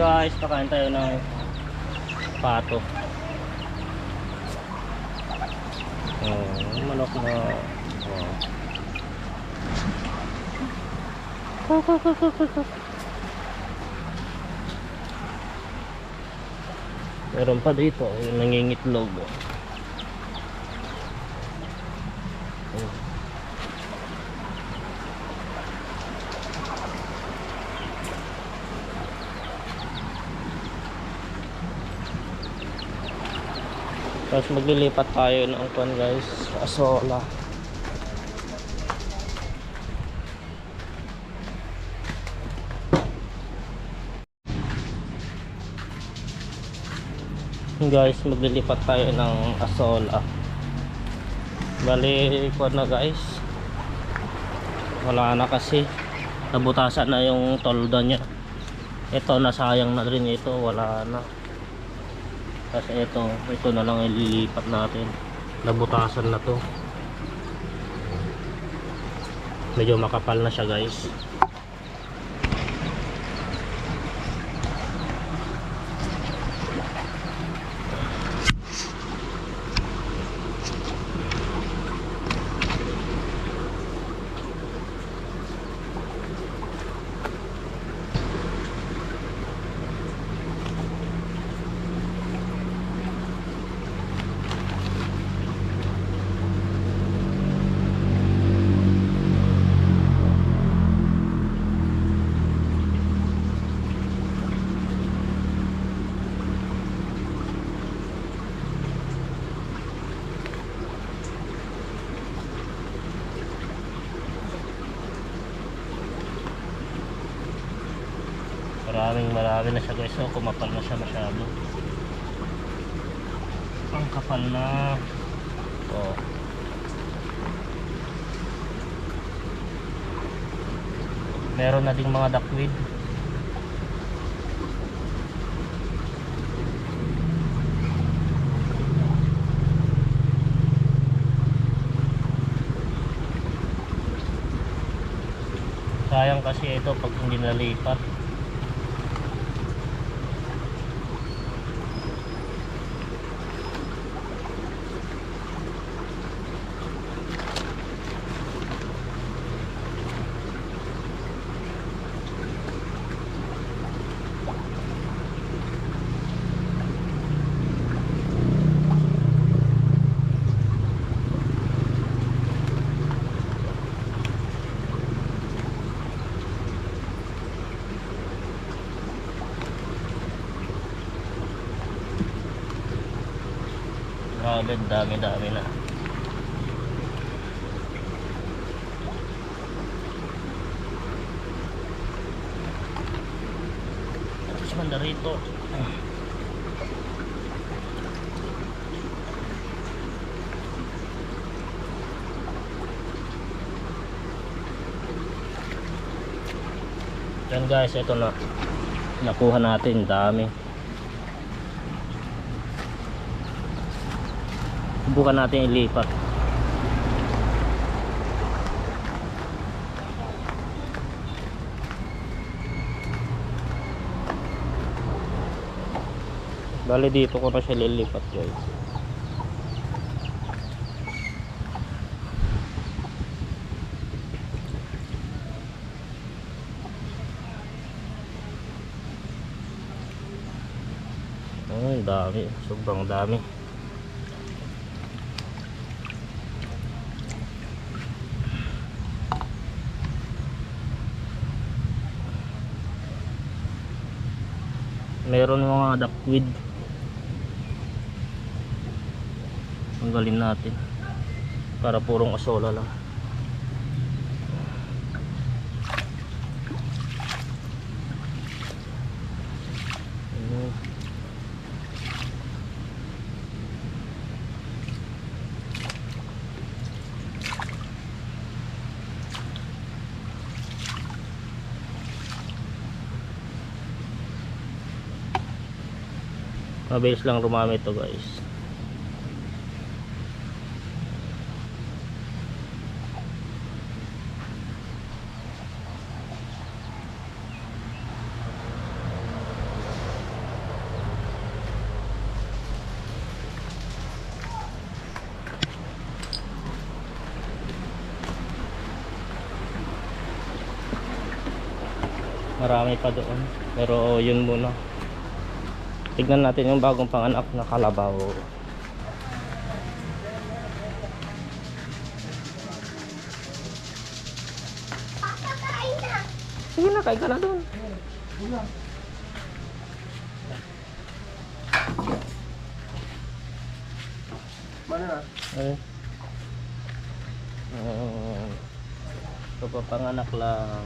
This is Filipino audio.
guys, pakain tayo ng pato. Manok na meron pa dito yung nangingitlog. Tapos maglilipat tayo ng kuwan guys, asola. Guys, maglilipat tayo ng asola. Bali, kuwan na guys. Wala na kasi. Nabutasan na yung tolda niya. Ito, nasayang na rin ito. Wala na. Kasi ito na lang ililipat natin. Nabutasan na to. Medyo makapal na siya guys. Marami na siya guys, so kumapal na siya masyado. Ang kapal na. Oh. Meron na ding mga duckweed. Sayang kasi ito pag hindi nalipat. Grabe, dami na. Tapos banda rito. Yan guys, ito na. Nakuha natin, dami. Subukan natin ilipat. Bali dito ko na siya lilipat guys. Ay, dami, sobrang dami. Meron mga duckweed. Tanggalin natin para purong asola lang. Mabilis lang rumami ito guys. Marami pa doon. Pero yun muna. Tignan natin yung bagong panganak na kalabaw. Sige na, kain ka na doon. Mana na? Ay. Ito pa panganak lang.